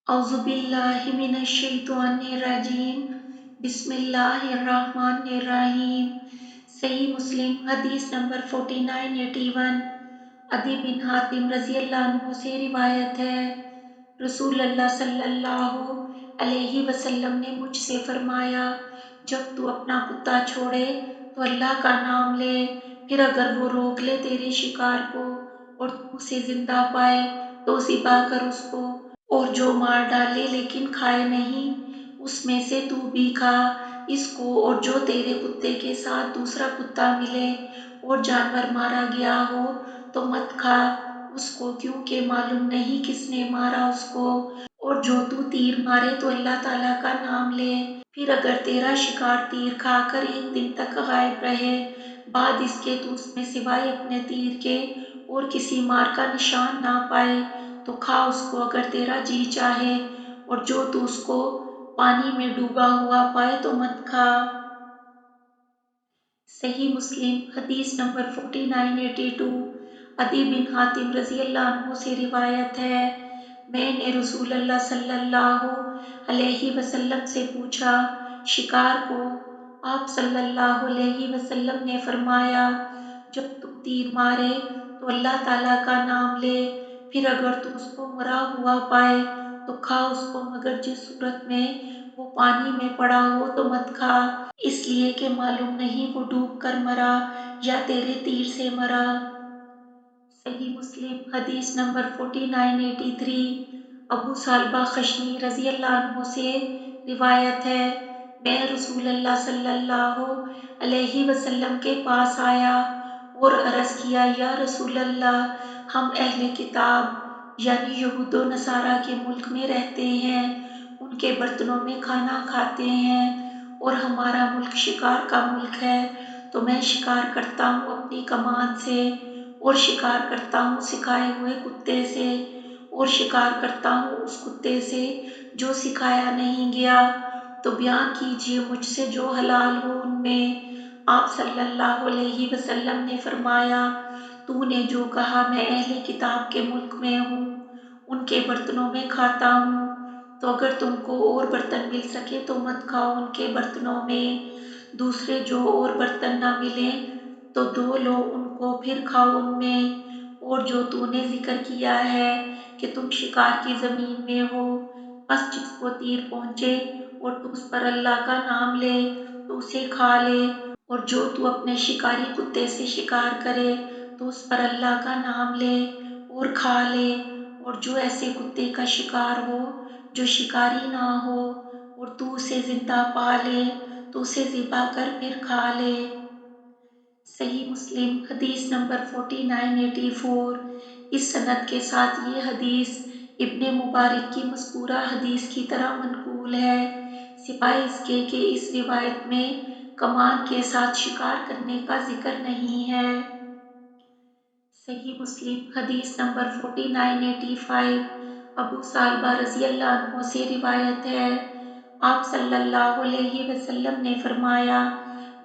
اعوذ باللہ من الشیطان الرجیم بسم اللہ الرحمن الرحیم۔ صحیح مسلم حدیث نمبر 4981 عدی بن حاتم رضی اللہ عنہ سے روایت ہے، رسول اللہ صلی اللہ علیہ وسلم نے مجھ سے فرمایا، جب تو اپنا کتا چھوڑے تو اللہ کا نام لے، پھر اگر وہ روک لے تیرے شکار کو اور تو اسے زندہ پائے تو ذبح کر اس کو، اور جو مار ڈالے لیکن کھائے نہیں اس میں سے تو بھی کھا اس کو، اور جو تیرے کتے کے ساتھ دوسرا کتا ملے اور جانور مارا گیا ہو تو مت کھا اس کو، کیونکہ معلوم نہیں کس نے مارا اس کو، اور جو تو تیر مارے تو اللہ تعالیٰ کا نام لے، پھر اگر تیرا شکار تیر کھا کر ایک دن تک غائب رہے، بعد اس کے تو اس میں سوائے اپنے تیر کے اور کسی مار کا نشان نہ پائے تو کھا اس کو اگر تیرا جی چاہے، اور جو تو اس کو پانی میں ڈوبا ہوا پائے تو مت کھا۔ صحیح مسلم حدیث نمبر 4982 عدی بن حاتم رضی اللہ عنہ سے روایت ہے، میں نے رسول اللہ صلی اللہ علیہ وسلم سے پوچھا شکار کو، آپ صلی اللہ علیہ وسلم نے فرمایا، جب تو تیر مارے تو اللہ تعالیٰ کا نام لے، پھر اگر تو اس کو مرا ہوا پائے تو کھا اس کو، مگر جس صورت میں وہ پانی میں پڑا ہو تو مت کھا، اس لیے کہ معلوم نہیں وہ ڈوب کر مرا یا تیرے تیر سے مرا۔ صحیح مسلم حدیث نمبر 4983 ابو ثعلبہ خشنی رضی اللہ عنہ سے روایت ہے، میں رسول اللہ صلی اللہ علیہ وسلم کے پاس آیا اور عرض کیا، یا رسول اللہ، ہم اہل کتاب یعنی یہود و نصارہ کے ملک میں رہتے ہیں، ان کے برتنوں میں کھانا کھاتے ہیں، اور ہمارا ملک شکار کا ملک ہے، تو میں شکار کرتا ہوں اپنی کمان سے، اور شکار کرتا ہوں سکھائے ہوئے کتے سے، اور شکار کرتا ہوں اس کتے سے جو سکھایا نہیں گیا، تو بیان کیجیے مجھ سے جو حلال ہو ان میں۔ آپ صلی اللہ علیہ وسلم نے فرمایا، تو نے جو کہا میں اہل کتاب کے ملک میں ہوں، ان کے برتنوں میں کھاتا ہوں، تو اگر تم کو اور برتن مل سکے تو مت کھاؤ ان کے برتنوں میں، دوسرے جو اور برتن نہ ملیں تو دھو لو ان کو پھر کھاؤ ان میں، اور جو تو نے ذکر کیا ہے کہ تم شکار کی زمین میں ہو، بس جس کو تیر پہنچے اور تو اس پر اللہ کا نام لے تو اسے کھا لے، اور جو تو اپنے شکاری کتے سے شکار کرے تو اس پر اللہ کا نام لے اور کھا لے، اور جو ایسے کتے کا شکار ہو جو شکاری نہ ہو اور تو اسے زندہ پا لے تو اسے ذبح کر پھر کھا لے۔ صحیح مسلم حدیث نمبر 4984 اس سند کے ساتھ یہ حدیث ابن مبارک کی مذکورہ حدیث کی طرح منقول ہے، سوائے اس کے کہ اس روایت میں کمان کے ساتھ شکار کرنے کا ذکر نہیں ہے۔ صحیح مسلم حدیث نمبر 4985 ابو ثعلبہ رضی اللہ عنہ سے روایت ہے، آپ صلی اللہ علیہ وسلم نے فرمایا،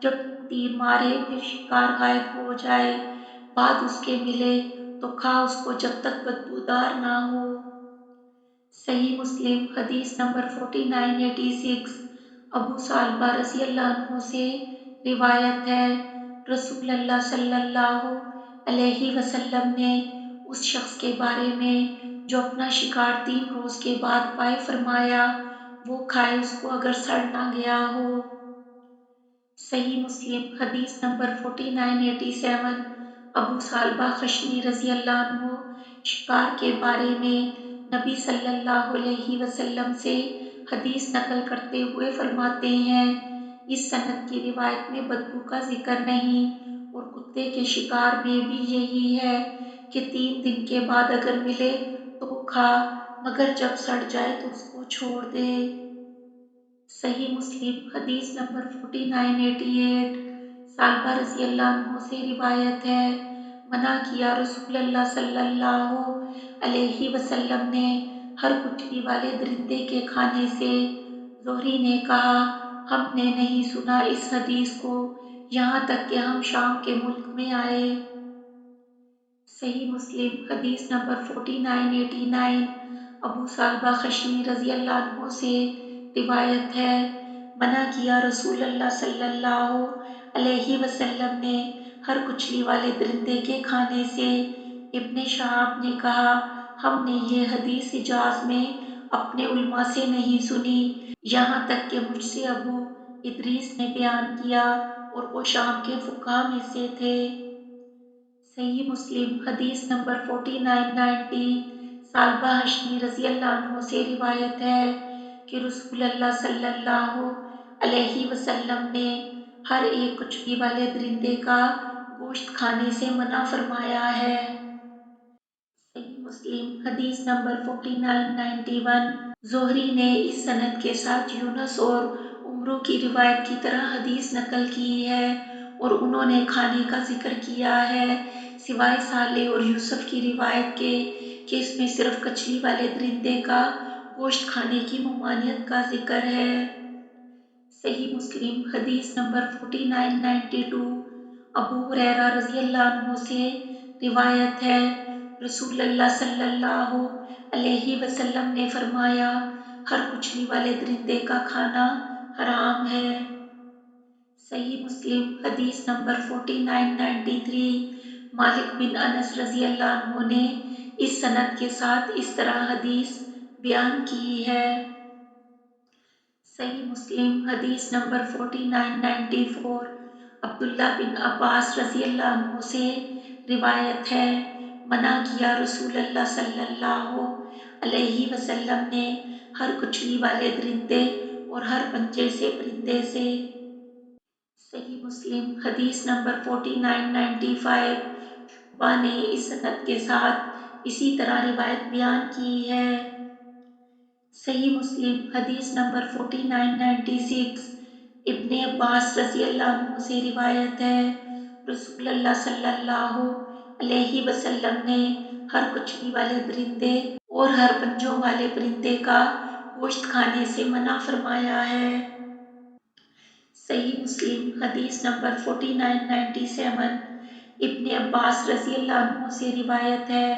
جب تم تیر مارے پھر شکار غائب ہو جائے، بعد اس کے ملے تو کھا اس کو جب تک بدبودار نہ ہو۔ صحیح مسلم حدیث نمبر 4986 ابو ثعلبہ رضی اللہ عنہ سے روایت ہے، رسول اللہ صلی اللہ علیہ وسلم نے اس شخص کے بارے میں جو اپنا شکار 3 روز کے بعد پائے فرمایا، وہ کھائے اس کو اگر سڑ نہ گیا ہو۔ صحیح مسلم حدیث نمبر 4987 ابو ثعلبہ خشنی رضی اللہ عنہ شکار کے بارے میں نبی صلی اللہ علیہ وسلم سے حدیث نقل کرتے ہوئے فرماتے ہیں، اس سند کی روایت میں بدبو کا ذکر نہیں، اور کتے کے شکار میں بھی یہی ہے کہ 3 دن کے بعد اگر ملے تو کھا، مگر جب سڑ جائے تو اس کو چھوڑ دے۔ صحیح مسلم حدیث نمبر 4988 ثعلبہ رضی اللہ عنہ سے روایت ہے، منع کیا رسول اللہ صلی اللہ علیہ وسلم نے ہر پچھلی والے درندے کے کھانے سے۔ زہری نے کہا، ہم نے نہیں سنا اس حدیث کو یہاں تک کہ ہم شام کے ملک میں آئے۔ صحیح مسلم حدیث نمبر 4989 ابو سالبہ خشنی رضی اللہ عنہ سے روایت ہے، منع کیا رسول اللہ صلی اللہ علیہ وسلم نے ہر کچلی والے درندے کے کھانے سے۔ ابن شہاب نے کہا، ہم نے یہ حدیث حجاز میں اپنے علماء سے نہیں سنی، یہاں تک کہ مجھ سے ابو ادریس نے بیان کیا اور وہ شام کے فقہا میں سے تھے۔ صحیح مسلم حدیث نمبر 4990 سالبہ ہاشمی رضی اللہ عنہ سے روایت ہے کہ رسول اللہ صلی اللہ علیہ وسلم نے ہر ایک کچلی والے درندے کا گوشت کھانے سے منع فرمایا ہے۔ صحیح مسلم حدیث نمبر 4991 زہری نے اس سند کے ساتھ یونس اور عمرو کی روایت کی طرح حدیث نقل کی ہے اور انہوں نے کھانے کا ذکر کیا ہے سوائے صالح اور یوسف کی روایت کے کہ اس میں صرف کچلی والے درندے کا گوشت کھانے کی ممانعت کا ذکر ہے۔ صحیح مسلم حدیث نمبر 4992 ابو ہریرہ رضی اللہ عنہ سے روایت ہے، رسول اللہ صلی اللہ علیہ وسلم نے فرمایا، ہر کچلی والے درندے کا کھانا حرام ہے۔ صحیح مسلم حدیث نمبر 4993 مالک بن انس رضی اللہ عنہ نے اس سند کے ساتھ اس طرح حدیث بیان کی ہے۔ صحیح مسلم حدیث نمبر 4994 عبداللہ بن عباس رضی اللہ عنہ سے روایت ہے، منع کیا رسول اللہ صلی اللہ علیہ وسلم نے ہر کچلی والے درندے اور ہر پنجے سے پرندے سے۔ صحیح مسلم حدیث نمبر 4995 شعبہ نے اس سند کے ساتھ اسی طرح روایت بیان کی ہے۔ صحیح مسلم حدیث نمبر 4996 ابن عباس رضی اللہ عنہ سے روایت ہے، رسول اللہ صلی اللہ علیہ وسلم نے ہر کچلی والے درندے اور ہر پنجوں والے پرندے کا گوشت کھانے سے منع فرمایا ہے۔ صحیح مسلم حدیث نمبر 4997 ابن عباس رضی اللہ عنہ سے روایت ہے،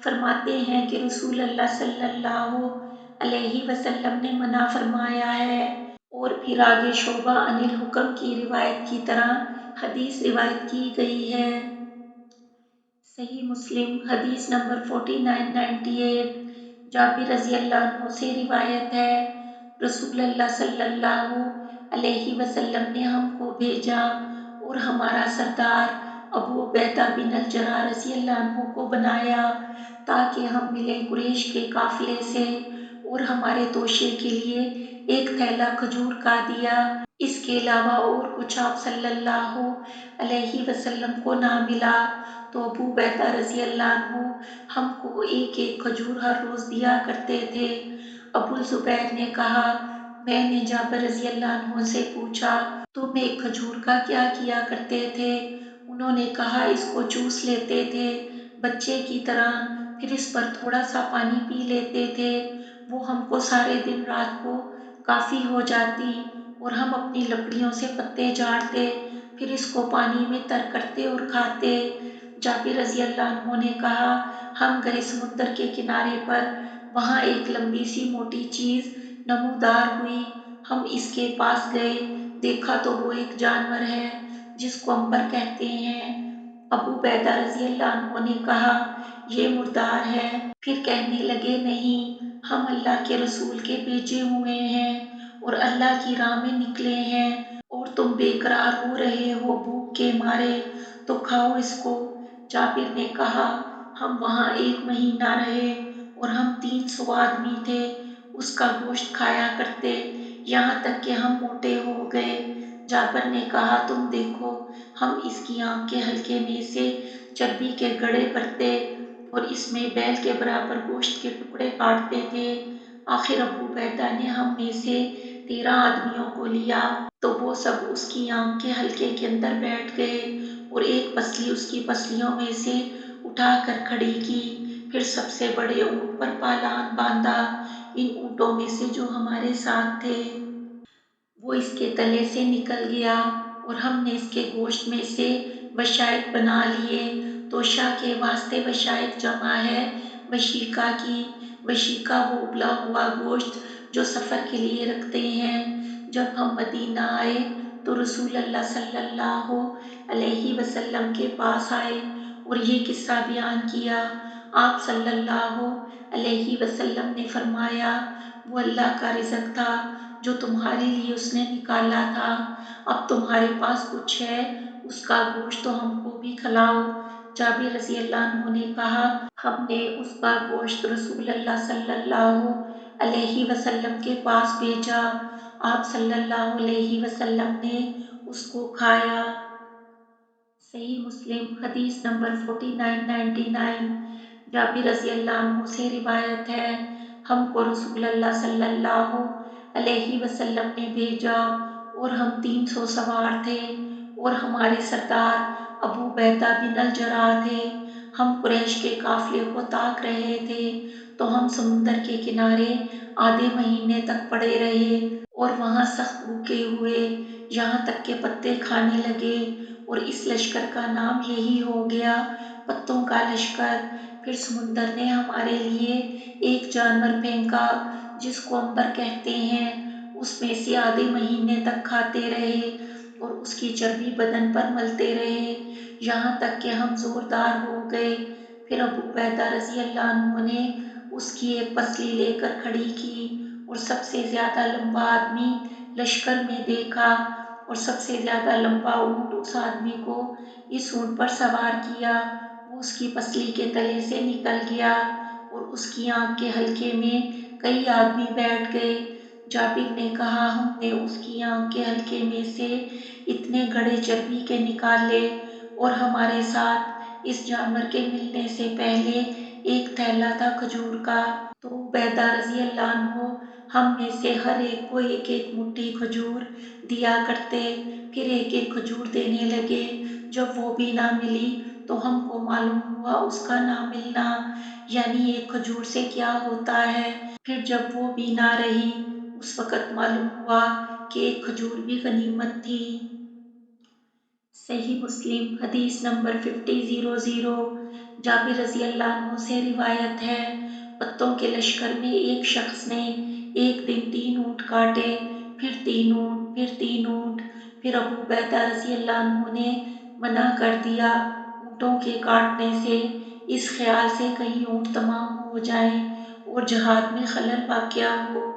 فرماتے ہیں کہ رسول اللہ صلی اللہ علیہ وسلم نے منع فرمایا ہے، اور پھر آگے شعبہ عن الحکم کی روایت کی طرح حدیث روایت کی گئی ہے۔ صحیح مسلم حدیث نمبر 4998 جابر رضی اللہ عنہ سے روایت ہے، رسول اللہ صلی اللہ علیہ وسلم نے ہم کو بھیجا اور ہمارا سردار ابو عبیدہ بن الجراح رضی اللہ عنہ کو بنایا تاکہ ہم ملیں قریش کے قافلے سے، اور ہمارے توشے کے لیے ایک تھیلا کھجور کا دیا، اس کے علاوہ اور کچھ آپ صلی اللہ علیہ وسلم کو نہ ملا، تو ابو عبیدہ رضی اللہ عنہ ہم کو ایک ایک کھجور ہر روز دیا کرتے تھے۔ ابو الزبیر نے کہا، میں نے جابر رضی اللہ عنہ سے پوچھا، تم ایک کھجور کا کیا کیا کرتے تھے؟ انہوں نے کہا، اس کو چوس لیتے تھے بچے کی طرح، پھر اس پر تھوڑا سا پانی پی لیتے تھے، وہ ہم کو سارے دن رات کو کافی ہو جاتی، اور ہم اپنی لکڑیوں سے پتے جھاڑتے، پھر اس کو پانی میں تر کرتے اور کھاتے۔ جابر رضی اللہ عنہ نے کہا، ہم گئے سمندر کے کنارے پر، وہاں ایک لمبی سی موٹی چیز نمودار ہوئی، ہم اس کے پاس گئے، دیکھا تو وہ ایک جانور ہے جس کو عنبر کہتے ہیں۔ ابو عبیدہ رضی اللہ عنہ نے کہا، یہ مردار ہے، پھر کہنے لگے، نہیں، ہم اللہ کے رسول کے بھیجے ہوئے ہیں اور اللہ کی راہ میں نکلے ہیں، اور تم بے قرار ہو رہے ہو بھوک کے مارے، تو کھاؤ اس کو۔ جابر نے کہا، ہم وہاں 1 مہینہ رہے اور ہم 300 آدمی تھے، اس کا گوشت کھایا کرتے، یہاں تک کہ ہم موٹے ہو گئے۔ جابر نے کہا، تم دیکھو، ہم اس کی آنکھ کے حلقے میں سے چربی کے گڑھے بھرتے اور اس میں بیل کے برابر گوشت کے ٹکڑے کاٹتے تھے۔ آخر ابو عبیدہ نے ہم میں سے 13 آدمیوں کو لیا، تو وہ سب اس کی آنکھ کے حلقے کے اندر بیٹھ گئے اور ایک پسلی اس کی پسلیوں میں سے اٹھا کر کھڑی کی، پھر سب سے بڑے اونٹ پر پالان باندھا، ان اونٹوں میں سے جو ہمارے ساتھ تھے وہ اس کے تلے سے نکل گیا، اور ہم نے اس کے گوشت میں سے وشائق بنا لیے۔ توشہ کے واسطے وشائق جمع ہے وشیکا کی، وشی کا وہ ابلا ہوا گوشت جو سفر کے لیے رکھتے ہیں۔ جب ہم مدینہ آئے تو رسول اللہ صلی اللہ علیہ وسلم کے پاس آئے اور یہ قصہ بیان کیا۔ آپ صلی اللہ علیہ وسلم نے فرمایا، وہ اللہ کا رزق تھا جو تمہارے لیے اس نے نکالا تھا، اب تمہارے پاس کچھ ہے اس کا گوشت تو ہم کو بھی کھلاؤ۔ جابر رضی اللہ عنہ نے کہا، ہم نے اس کا گوشت رسول اللہ صلی اللہ علیہ وسلم کے پاس بھیجا، آپ صلی اللہ علیہ وسلم نے اس کو کھایا۔ صحیح مسلم حدیث نمبر 4999۔ جابر رضی اللہ عنہ سے روایت ہے، ہم کو رسول اللہ صلی اللہ علیہ وسلم نے بھیجا اور ہم 300 سوار تھے اور ہمارے سردار ابو عبیدہ بن الجراح تھے۔ ہم قریش کے قافلے کو تاک رہے تھے تو ہم سمندر کے کنارے آدھے مہینے تک پڑے رہے اور وہاں سخت بھوکے ہوئے یہاں تک کہ پتے کھانے لگے اور اس لشکر کا نام یہی ہو گیا، پتوں کا لشکر۔ پھر سمندر نے ہمارے لیے ایک جانور پھینکا جس کو عنبر کہتے ہیں، اس میں سے آدھے مہینے تک کھاتے رہے اور اس کی چربی بدن پر ملتے رہے یہاں تک کہ ہم زوردار ہو گئے۔ پھر ابو عبیدہ رضی اللہ عنہ نے اس کی ایک پسلی لے کر کھڑی کی اور سب سے زیادہ لمبا آدمی لشکر میں دیکھا اور سب سے زیادہ لمبا اونٹ اس آدمی کو اس اونٹ پر سوار کیا، وہ اس کی پسلی کے تلے سے نکل گیا اور اس کی آنکھ کے حلقے میں کئی آدمی بیٹھ گئے۔ جابر نے کہا، ہم نے اس کی آنکھ کے حلقے میں سے اتنے گھڑے چربی کے نکالے اور ہمارے ساتھ اس جانور کے ملنے سے پہلے ایک تھیلا تھا کھجور کا۔ تو عبیدہ رضی اللہ عنہ ہم میں سے ہر ایک کو ایک ایک مٹھی کھجور دیا کرتے، پھر ایک ایک کھجور دینے لگے۔ جب وہ بھی نہ ملی تو ہم کو معلوم ہوا اس کا نہ ملنا یعنی ایک کھجور سے کیا ہوتا ہے۔ پھر جب وہ بھی نہ رہی اس وقت معلوم ہوا کہ ایک کھجور بھی غنیمت تھی۔ صحیح مسلم حدیث نمبر 5000۔ جابر رضی اللہ عنہ سے روایت ہے، پتوں کے لشکر میں ایک شخص نے ایک دن 3 اونٹ کاٹے، پھر 3 اونٹ، پھر 3 اونٹ۔ پھر ابو عبیدہ رضی اللہ عنہ نے منع کر دیا اونٹوں کے کاٹنے سے، اس خیال سے کہیں اونٹ تمام ہو جائیں اور جہاد میں خلل واقع ہو۔